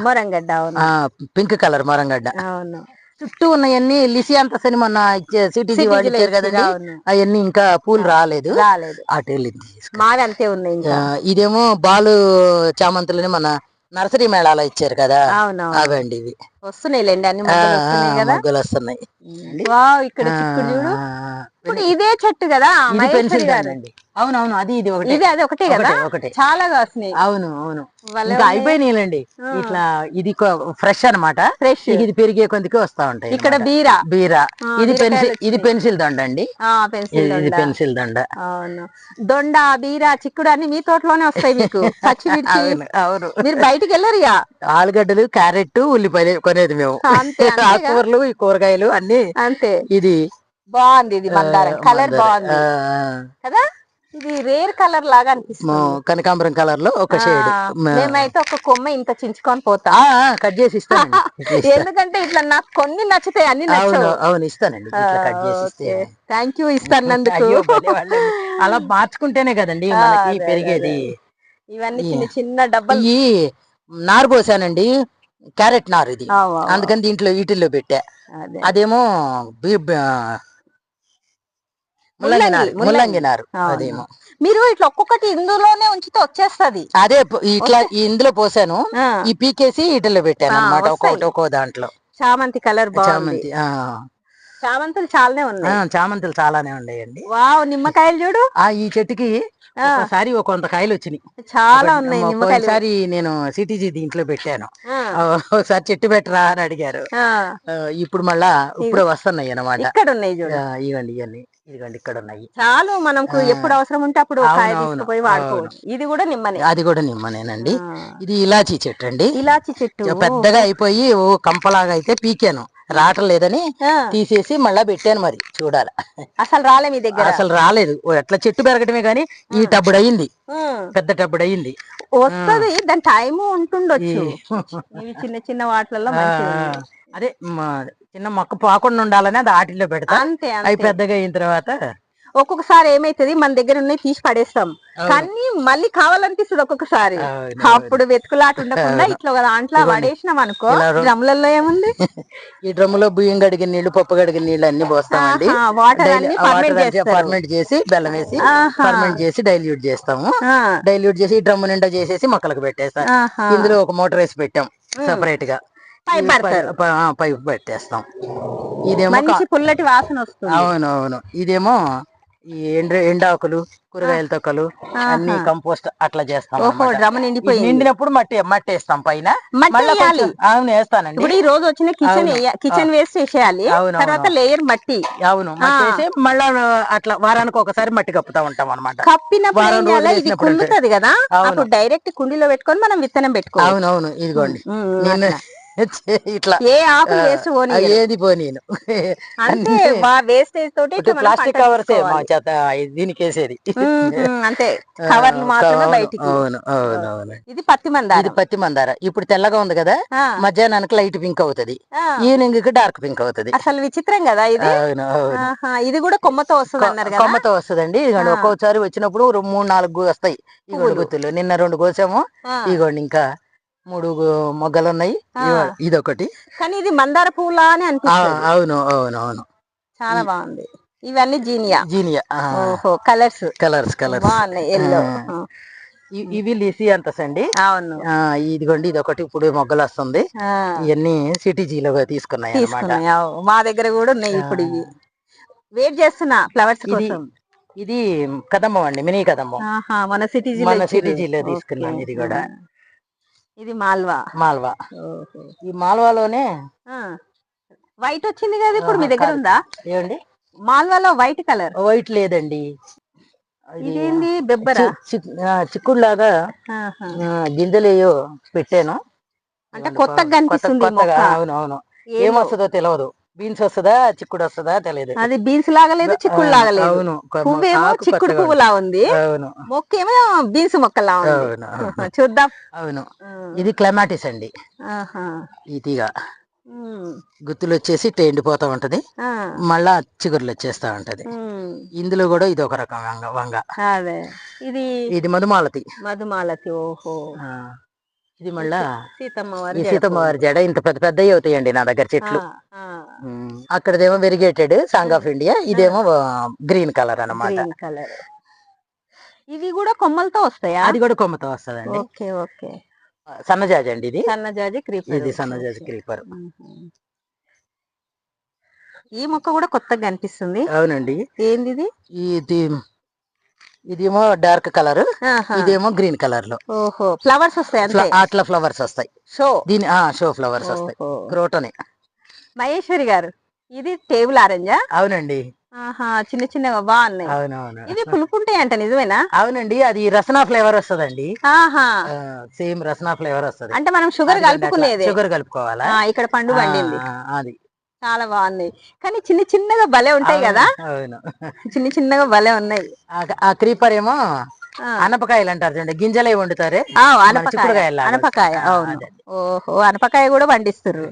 Pink colour మొరంగడ్డ. అవును, చుట్టూ ఉన్నాయన్నీ లిసియాంతస్ అని మొన్న సిటీజీ వాళ్ళు ఇచ్చారు కదండి, అవన్నీ ఇంకా పూలు రాలేదు. అటు వెళ్ళింది. మావి అంతే ఉన్నాయి. ఇదేమో బాలు చామంతులని మన నర్సరీ మేళాలో ఇచ్చారు కదా, అవండి ఇవి. వస్తున్నాయిలేండి, అన్ని మొగ్గలు వస్తున్నాయి. ఇక్కడ చిక్కుడు చూడు, ఇప్పుడు ఇదే చెట్టు కదా. అవునవును, అది ఇది అది ఒకటే కదా, చాలా కాస్తున్నాయి. అవును అవును, ఇంకా అయిపోయినాయిలండి. ఇట్లా ఇది ఫ్రెష్ అనమాట, ఫ్రెష్. ఇది పెరిగే కొందికి వస్తా ఉంటాయి. ఇక్కడ బీరా ఇది పెన్సిల్ దొండ అండి, ఇది పెన్సిల్ దొండ. అవును, దొండ, బీరా, చిక్కుడు అన్ని మీ తోటలోనే వస్తాయి మీకు. అవును, మీరు బయటికి వెళ్ళరు. ఆలుగడ్డలు, క్యారెట్, ఉల్లిపాయలు కొనేది మేము. ఆకుకూరలు, ఈ కూరగాయలు అన్ని అంతే. ఇది బాగుంది, ఇది మందారం కలర్ బాగుంది కదా. ఇది రేర్ కలర్ లాగా అనిపిస్తుంది, కనకాంబరం కలర్ లో ఒక షేడ్. మేమైతే ఒక కొమ్మ ఇంత చించుకొని పోతా, కట్ చేసి ఇస్తాను. ఎందుకంటే ఇట్లా నాకు కొన్ని నచ్చుతాయి, అన్ని నచ్చవు. అవును, ఇస్తానండి, కట్ చేసి. థ్యాంక్ యూ ఇస్తానందుకు. అలా మార్చుకుంటేనే కదండి మనకి పెరిగేది. ఇవన్నీ చిన్న చిన్న డబ్బాలు. ఈ నారు పోసానండి, క్యారెట్ నారు ఇది, అందుకని దీంట్లో వీటిల్లో పెట్టా. అదేమో ముల్లంగి నారు. అదేమో మీరు ఇట్లా ఒక్కొక్కటి ఇందులోనే ఉంచితే వచ్చేస్తది. అదే ఇట్లా ఇందులో పోసాను, ఈ పీకేసి వీటిల్లో పెట్టాను అనమాట, ఒక్కో దాంట్లో. చామంతి కలర్ బాగుంది. చామంతులు చాలానే ఉన్నాయి. చామంతులు చాలానే ఉన్నాయండి. వావ్, నిమ్మకాయలు చూడు. ఈ చెట్టుకి ఒకసారి కొంత కాయలు వచ్చినాయి, చాలా ఉన్నాయి. ఒకసారి నేను సిటీజీ దీంట్లో పెట్టాను, ఒకసారి చెట్టు పెట్టరా అని అడిగారు. ఇప్పుడు మళ్ళా ఇప్పుడు వస్తున్నాయి అనమాట. ఇక్కడ ఉన్నాయి చూడు, ఇవ్వండి ఇవన్నీ, ఇదిగోండి ఇక్కడ ఉన్నాయి. చాలు, మనకు ఎప్పుడు అవసరం ఉంటే అప్పుడు తీసుకుపోయి వాడుకోవచ్చు. ఇది కూడా నిమ్మనే, అది కూడా నిమ్మనేనండి. ఇది ఇలాచీ చెట్టు అండి, ఇలాచీ చెట్టు పెద్దగా అయిపోయి కంపలాగా అయితే పీకాను, రావట్లేదని తీసేసి మళ్ళా పెట్టాను. మరి చూడాలి, అసలు రాలే మీ దగ్గర? అసలు రాలేదు, అట్లా చెట్టు పెరగటమే గానీ ఈ టబ్బుడు అయింది, పెద్ద టబ్బుడు అయింది. వస్తుంది, దాని టైము ఉంటుండొచ్చు. ఇవి చిన్న చిన్న వాటిలలో అదే చిన్న మొక్క పోకుండా ఉండాలని అది ఆటిల్లో పెడతా, అవి పెద్దగా అయిన తర్వాత. ఒక్కొక్కసారి ఏమైతుంది, మన దగ్గర ఉన్నాయి తీసి పడేస్తాం, కానీ మళ్ళీ కావాలనిపిస్తుంది ఒక్కొక్కసారి. అప్పుడు వెతుకులాట ఉండకుండా ఇట్లా దాంట్లో పడేసినాం అనుకో. డ్రమ్లలో ఏముంది, ఈ డ్రమ్ములో బియ్యం కడిగిన నీళ్లు, పప్పు కడిగిన నీళ్లు అన్ని పోస్తామండి. ఫర్మెంట్ చేసి బెల్లం వేసి ఫర్మెంట్ చేసి డైల్యూట్ చేస్తాము. డైల్యూట్ చేసి ఈ డ్రమ్ము నిండా చేసేసి మొక్కలకు పెట్టేస్తాం. ఇందులో ఒక మోటార్ వేసి పెట్టాం సెపరేట్ గా, పైప్ పెట్టేస్తాం. ఇదేమో పుల్లటి వాసన వస్తుంది. అవునవును, ఇదేమో ఈ ఎండాకులు, కూరగాయల తొక్కలు అన్ని కంపోస్ట్ అట్లా చేస్తాం. నిండినప్పుడు మట్టి వేస్తాం పైన. అవును, వేస్తానండి. ఇప్పుడు ఈ రోజు వచ్చిన కిచెన్ వేస్ట్ వేసేయాలి, తర్వాత లేయర్ మట్టి. అవును, వేసి మళ్ళా అట్లా వారానికి ఒకసారి మట్టి కప్పుతా ఉంటాం అనమాట. కప్పినప్పుడు ఇది కుళ్ళుతుంది కదా, అప్పుడు డైరెక్ట్ కుండీలో పెట్టుకొని మనం విత్తనం పెట్టుకోవాలి. అవునవును, ఇదిగోండి నేను ఇట్లా ఏ ఆకు వేస్ట్ పోనీ ఏది పోనీను అంటే వేస్టేజ్ తోటి ప్లాస్టిక్ కవర్సే మా చేత దీనికి వేసేది అంటే కవర్లు మాత్రమే బయటికి. అవును అవునవును. ఇది పత్తి మందార. ఇది పత్తి మందార. ఇప్పుడు తెల్లగా ఉంది కదా, మధ్యాహ్నానికి లైట్ పింక్ అవుతది, ఈవినింగ్ కి డార్క్ పింక్ అవుతది. అసలు విచిత్రం కదా ఇది. అవును అవును. ఇది కూడా కొమ్మతో వస్తుంది అన్నారు కదా. కొమ్మతో వస్తుందండి. ఇదిగోండి ఒక్కొక్కసారి వచ్చినప్పుడు 3-4 వస్తాయి. ఇగోండి గుత్తులు నిన్న 2 కోసాము, ఇగోండి ఇంకా 3 మొగ్గలు ఉన్నాయి. ఇదొకటి. కానీ ఇది మందార పూలా అని అనిపిస్తుంది. అవును అవును అవును. చాలా బాగుంది. ఇవన్నీ జీనియా. జీనియా. ఓహో కలర్స్ కలర్స్ బాగున్నాయి. ఎల్లో. ఇవి లిసియాంతస్ అండి. అవును. ఇదిగోండి ఇదొకటి ఇప్పుడు మొగ్గలు వస్తుంది. ఇవన్నీ సిటీజీలో తీసుకున్నాయి అన్నమాట. మా దగ్గర కూడా ఉన్నాయి. ఇప్పుడు ఇవి వెయిట్ చేస్తున్నా ఫ్లవర్స్ కోసం. ఇది కదంబం అండి, మినీ కదంబం. మన సిటీజీలో తీసుకున్నాను. ఇది కూడా ఇది మాల్వా. మాల్వా. ఈ మాల్వాలోనే వైట్ వచ్చింది కదా, ఇప్పుడు మీ దగ్గర ఉందా? ఏమండి మాల్వాలో వైట్ కలర్? వైట్ లేదండి. ఇదేంది బెబ్బరా? చిక్కుడు లాగా గింజలేయో పెట్టాను. అంటే కొత్తగా కనిపిస్తుంది. అవును అవును. ఏమొస్తుందో తెలియదు. బీన్స్ వస్తుందా చిక్కుడు వస్తుందా తెలియదు. అది బీన్స్ లాగా లేదు, చిక్కుడు లాగా లేదు. అవును. పువ్వేమో చిక్కుడు పువ్వులా ఉంది, మొక్కేమో బీన్స్ మొక్కలా ఉంది. చూద్దాం. అవును. ఇది క్లమాటిస్ అండి. ఈ తీగ గుత్తులు వచ్చేసి ఎండిపోతా ఉంటది, మళ్ళా చిగురులు వచ్చేస్తా ఉంటది. ఇందులో కూడా ఇది ఒక రకం వంగ. అదే ఇది మధుమాలతి. మధుమాలతి. ఓహో. ఇది మళ్ళా సీతమ్మవారి జడ. ఇంత పెద్ద పెద్దవి అవుతాయండి నా దగ్గర చెట్లు. అక్కడదేమో వెరిగేటెడ్ సాంగ్ ఆఫ్ ఇండియా, ఇదేమో గ్రీన్ కలర్ అన్నమాట. ఇవి కూడా కొమ్మలతో వస్తాయా? అది కూడా కొమ్మతో వస్తుందండి. Okay okay. సన్నజాజి అండి. ఇది సన్నజాజి క్రీపర్. ఇది సన్నజాజి క్రీపర్. ఈ మొక్క కూడా కొత్తగా కనిపిస్తుంది. అవునండి. ఏంది ఇది? ఇదేమో డార్క్ కలర్, ఇదేమో గ్రీన్ కలర్ లో. ఓహో. ఫ్లవర్స్ వస్తాయి అట్లా ఫ్లవర్స్ వస్తాయి. దీని షో ఫ్లవర్స్ వస్తాయి. క్రోటోనే. మహేశ్వరి గారు, ఇది టేబుల్ ఆరెంజా? అవునండి. చిన్న చిన్నగా బాగున్నాయి. అవునవును. ఇవి పులుపుంటాయి అంట, నిజమేనా? అవునండి. అది రసనా ఫ్లేవర్ వస్తుందండి. సేమ్ రసనా ఫ్లేవర్ వస్తుంది. అంటే మనం షుగర్ కలుపుకునేది. షుగర్ కలుపుకోవాలా? ఇక్కడ పండు పండింది. అది చాలా బాగుంది. కానీ చిన్న చిన్నగా భలే ఉంటాయి కదా. అవును. చిన్న చిన్నగా భలే ఉన్నాయి. ఆ క్రీపర్ ఏమో అనపకాయలు అంటారు చూడండి, గింజలే వండుతారే. అనపకాయ. ఓహో. అనపకాయ కూడా పండిస్తారు.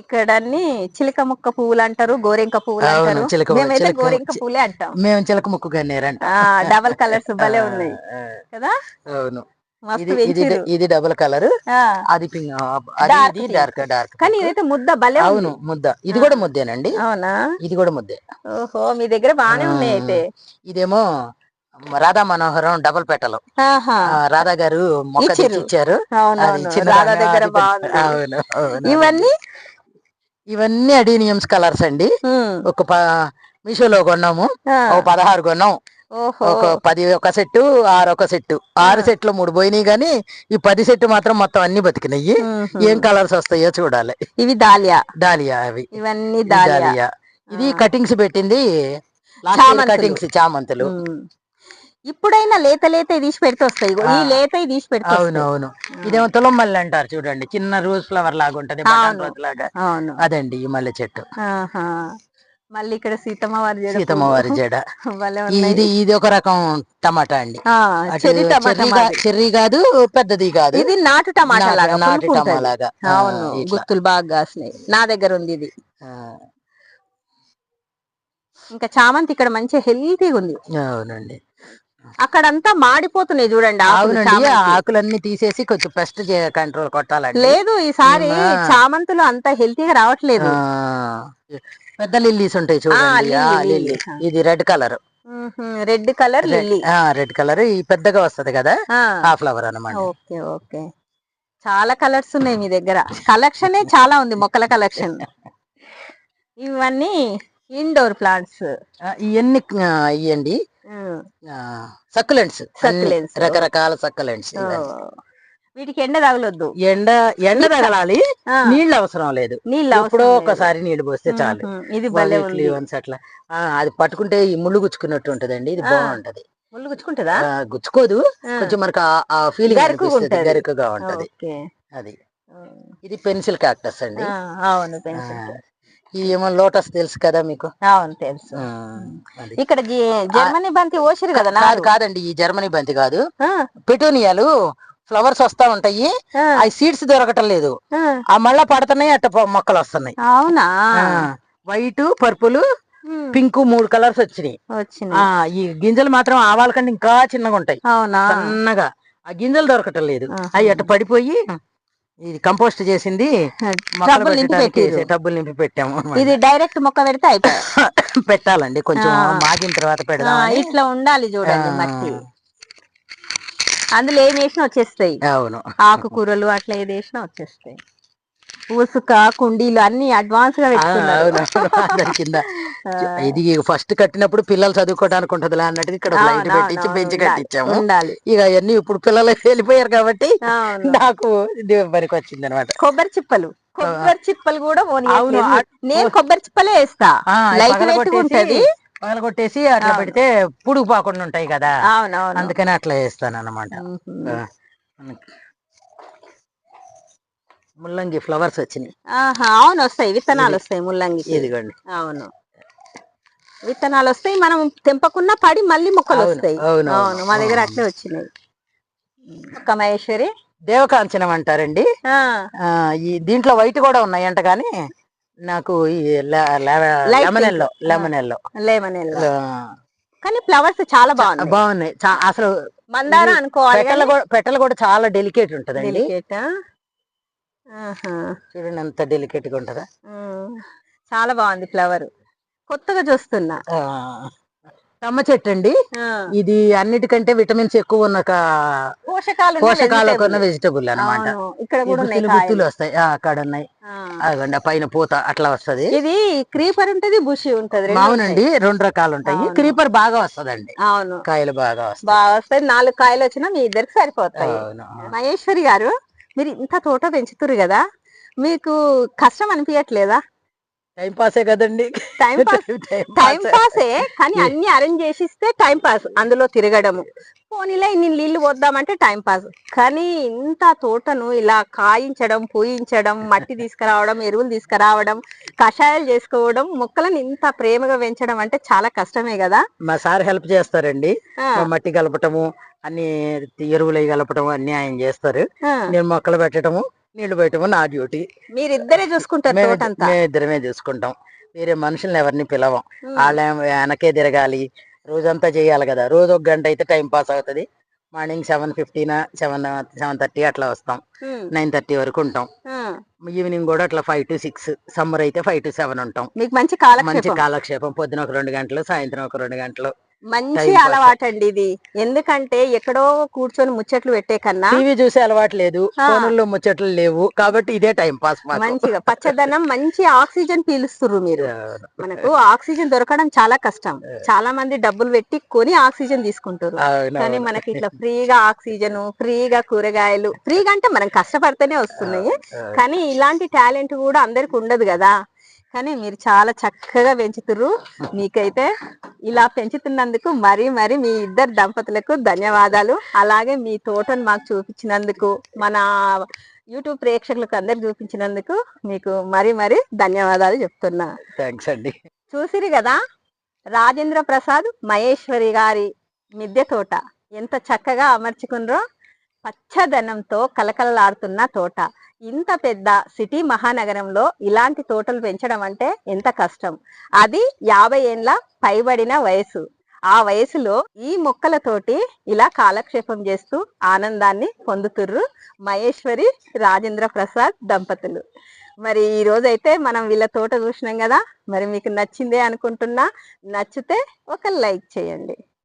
ఇక్కడ అన్ని చిలక ముక్క పువ్వులు అంటారు, గోరెంక పువ్వులు అంటారు. మేమైతే గోరెంక పువ్వులే అంటాం. మేము చిలక ముక్కు గన్నేరంట. డబల్ కలర్స్ భలే ఉన్నాయి కదా. అవును. ఇది డబుల్ కలర్, అది డార్క్ డార్క్. కానీ ఇదైతే ముద్ద భలే. అవును ముద్ద. ఇది కూడా ముద్దేనండి. అవునా? ఇది కూడా ముద్దే. ఓహో. మీ దగ్గర బానే ఉన్నాయి అయితే. ఇదేమో రాధా మనోహరం డబుల్ పెటలు. రాధా గారు మొక్క ఇచ్చారు. ఇవన్నీ అడీనియమ్స్ కలర్స్ అండి. ఒక మీషోలో కొన్నాము, 16 కొన్నాం. ఒక 10 ఒక సెట్టు, 6 ఒక సెట్టు. 6 సెట్లు 3 పోయినాయి, గానీ ఈ 10 సెట్టు మాత్రం మొత్తం అన్ని బతికినాయి. ఏం కలర్స్ వస్తాయో చూడాలి. ఇవి డాలియా. అవి ఇవన్నీ డాలియా. ఇది కటింగ్స్ పెట్టింది, కటింగ్స్ చామంతులు. ఇప్పుడైనా లేత తీసి పెడితే వస్తాయి. ఈ లేత తీసి పెడితే. అవునవును. ఇదేమో తులం మల్లె అంటారు చూడండి, చిన్న రోజ్ ఫ్లవర్ లాగా ఉంటది లాగా. అదండి ఈ మల్లె చెట్టు. మళ్ళీ ఇక్కడ సీతమ్మవారి జడ. ఇది ఒక రకం టమాటా అండి. చెర్రీ కాదు, పెద్దది కాదు. ఇది నాటు టమాటా లాగా. నాటు టమాలాగా. అవును. గుత్తులు బాగా కాసినాయి. నా దగ్గర ఉంది ఇది. ఇంకా చామంతి ఇక్కడ మంచి హెల్తీగా ఉంది. అవునండి. అక్కడంతా మాడిపోతున్నాయి చూడండి. అవునండి. ఆకులన్నీ తీసేసి కొంచెం పెస్ట్ కంట్రోల్ కొట్టాలండి. లేదు, ఈసారి చామంతులు అంత హెల్తీగా రావట్లేదు. పెద్ద లిల్లీస్ ఉంటాయి చూడండి. ఇది red colour. Lily. Red colour ఈ పెద్దగా వస్తది కదా, ఆ ఫ్లవర్ అన్నమాట. Okay okay. చాలా కలర్స్ ఉన్నాయి మీ దగ్గర. కలెక్షన్ చాలా ఉంది, మొక్కల కలెక్షన్. ఇవన్నీ ఇండోర్ ప్లాంట్స్. ఇవన్నీ ఇవ్వండి సక్యులెంట్స్. రకరకాల సక్యులెంట్స్. వీటికి ఎండ తగలొద్దు. ఎండ తగలాలి, నీళ్ళు అవసరం లేదు. ఎప్పుడో ఒకసారి నీళ్లు పోస్తే చాలు. ఇది అట్లా. అది పట్టుకుంటే ఈ ముళ్ళు గుచ్చుకున్నట్టు ఉంటదండి. ఇది బాగుంటది. ముళ్ళు గుచ్చుకుంటుందా? గుచ్చుకోదు, కొంచెం మనకు ఆ ఫీలింగ్ గరుకుగా ఉంటది. అది ఇది పెన్సిల్ కాక్టస్ అండి. అవును, పెన్సిల్. ఈ ఏమో లోటస్ తెలుసు కదా మీకు? అవును, తెలుసు. ఇక్కడ జర్మనీ బంతి ఓసిరు కదా? కాదండి, ఈ జర్మనీ బంతి కాదు, పెటూనియాలు ఫ్లవర్స్ వస్తా ఉంటాయి, అవి సీడ్స్ దొరకటం లేదు, ఆ మళ్ళా పడుతున్నాయి, అట్ట మొక్కలు వస్తున్నాయి. అవునా? వైట్, పర్పుల్, పింక్ 3 కలర్స్ వచ్చినాయి. ఈ గింజలు మాత్రం ఆవాల కంటే ఇంకా చిన్నగా ఉంటాయి. అవునా? సన్నగా. ఆ గింజలు దొరకటం లేదు, అవి అట్ట పడిపోయి ఇది కంపోస్ట్ చేసింది, టబ్బులు నింపి పెట్టాము. ఇది డైరెక్ట్ మొక్క పెడితే అయిపోయి పెట్టాలండి, కొంచెం మాగిన తర్వాత పెడదాం. ఇట్లా ఉండాలి చూడండి మట్టి, అందులో ఏం వేసినా వచ్చేస్తాయి. అవును, ఆకుకూరలు అట్లా ఏది వేసినా వచ్చేస్తాయి. ఉసుక, కుండీలు అన్ని అడ్వాన్స్ గా పెట్టుకున్నారు. కింద ఇది ఫస్ట్ కట్టినప్పుడు పిల్లలు చదువుకోవడానికి ఉంటదిలా అన్నట్టు ఇక్కడ లైట్ పెట్టించి బెంచ్ కట్టించాము. ఇక అవన్నీ ఇప్పుడు పిల్లలు వెళ్ళిపోయారు కాబట్టి నాకు ఇది పనికి వచ్చింది అనమాట. కొబ్బరి చిప్పలు కూడా నేను కొబ్బరి చిప్పలే వేస్తా, లైట్ పెట్టుకుంటది, పగలగొట్టేసి అట్లా పెడితే పుడుగు పోకుండా ఉంటాయి కదా, అందుకని అట్లా వేస్తాను అన్నమాట. ముల్లంగి ఫ్లవర్స్ వచ్చినాయి. అవును, వస్తాయి, విత్తనాలు వస్తాయి ముల్లంగి. ఇదిగోండి. అవును, విత్తనాలు వస్తాయి, మనం తెంపకున్నా పడి మళ్ళీ మొక్కలు వస్తాయి. అవును, మా దగ్గర అట్లే వచ్చినాయి. మహేశ్వరి దేవకాంచనం అంటారండి. ఈ దీంట్లో వైట్ కూడా ఉన్నాయంట, గాని నాకు ఈ లెమన్ కానీ ఫ్లవర్స్ చాలా బాగున్నాయి. అసలు మందార అనుకోవాలి, పెట్టలు కూడా చాలా డెలికేట్ ఉంటదండి. చూడండి ఎంత డెలికేట్ గా ఉంటదా. చాలా బాగుంది ఫ్లవర్, కొత్తగా చూస్తున్నా. కమ్మ చెట్టు అండి, ఇది అన్నిటికంటే విటమిన్స్ ఎక్కువ ఉన్న పోషకాలు వెజిటబుల్ అనమాట. ఇక్కడ కూడా గుత్తులు వస్తాయి, అక్కడ ఉన్నాయి, అదండి పైన పూత అట్లా వస్తది. ఇది క్రీపర్ ఉంటది, బుషి ఉంటది. అవునండి, 2 రకాలు ఉంటాయి. క్రీపర్ బాగా వస్తదండి. అవును, కాయలు బాగా వస్తాయి. 4 కాయలు వచ్చినా మీ ఇద్దరికి సరిపోతాయి. మహేశ్వరి గారు, మీరు ఇంత తోట పెంచుతురు కదా, మీకు కష్టం అనిపించట్లేదా? టైం పాసే కదండి. టైం పాసే, కానీ అన్ని అరేంజ్ చేసిస్తే టైం పాస్. అందులో తిరగడము, పోనీలే ఇన్ని నీళ్లు పోద్దామంటే టైం పాస్. కానీ ఇంత తోటను ఇలా కాయించడం, పూయించడం, మట్టి తీసుకురావడం, ఎరువులు తీసుకురావడం, కషాయాలు చేసుకోవడం, మొక్కలను ఇంత ప్రేమగా పెంచడం అంటే చాలా కష్టమే కదా. మా సార్ హెల్ప్ చేస్తారండి, మట్టి కలపటము, అన్ని ఎరువులు కలపటము అన్ని ఆయన చేస్తారు. నేను మొక్కలు పెట్టడము, నీళ్లు పెట్టము నా డ్యూటీ. మీరిద్దరే చూసుకుంటారు? మేమిద్దరమే చూసుకుంటాం, వేరే మనుషుల్ని ఎవరిని పిలవం. వాళ్ళ వెనకే తిరగాలి, రోజంతా చేయాలి కదా. రోజు 1 గంట అయితే టైం పాస్ అవుతుంది. మార్నింగ్ 7:15, 7:30 అట్లా వస్తాం, 9:30 వరకు ఉంటాం. ఈవినింగ్ కూడా అట్లా 5 to 6, సమ్మర్ అయితే 5 to 7 ఉంటాం. మీకు మంచి కాలక్షేపం. పొద్దున ఒక 2 గంటలు, సాయంత్రం ఒక 2 గంటలు. మంచి అలవాటు అండి ఇది. ఎందుకంటే ఎక్కడో కూర్చొని ముచ్చట్లు పెట్టే కన్నా టీవీ చూసే అలవాటు లేదు, ఫోన్లో ముచ్చట్లు లేవు, కాబట్టి ఇదే టైం పాస్. మంచిగా పచ్చదనం, మంచి ఆక్సిజన్ పీలుస్తుర్రు మీరు. మనకు ఆక్సిజన్ దొరకడం చాలా కష్టం. చాలా మంది డబ్బులు పెట్టి కొని ఆక్సిజన్ తీసుకుంటారు, కానీ మనకి ఇట్లా ఫ్రీగా ఆక్సిజన్, ఫ్రీగా కూరగాయలు, ఫ్రీగా అంటే మనం కష్టపడితేనే వస్తున్నాయి. కానీ ఇలాంటి టాలెంట్ కూడా అందరికి ఉండదు కదా. కానీ మీరు చాలా చక్కగా పెంచుతుర్రు. మీకైతే ఇలా పెంచుతున్నందుకు మరీ మీ ఇద్దరు దంపతులకు ధన్యవాదాలు. అలాగే మీ తోటను మాకు చూపించినందుకు, మన యూట్యూబ్ ప్రేక్షకులకు అందరు చూపించినందుకు మీకు మరీ ధన్యవాదాలు చెప్తున్నా. థాంక్స్ అండి. చూసిరు కదా, రాజేంద్ర ప్రసాద్, మహేశ్వరి గారి మిద్దె తోట ఎంత చక్కగా అమర్చుకున్నారో. పచ్చదనంతో కలకలలాడుతున్న తోట. ఇంత పెద్ద సిటీ మహానగరంలో ఇలాంటి తోటలు పెంచడం అంటే ఎంత కష్టం. అది 50 ఏళ్ళ పైబడిన వయసు. ఆ వయసులో ఈ మొక్కలతోటి ఇలా కాలక్షేపం చేస్తూ ఆనందాన్ని పొందుతుర్రు మహేశ్వరి, రాజేంద్ర ప్రసాద్ దంపతులు. మరి ఈ రోజైతే మనం వీళ్ళ తోట చూసినాం కదా, మరి మీకు నచ్చిందే అనుకుంటున్నా. నచ్చితే ఒక లైక్ చేయండి.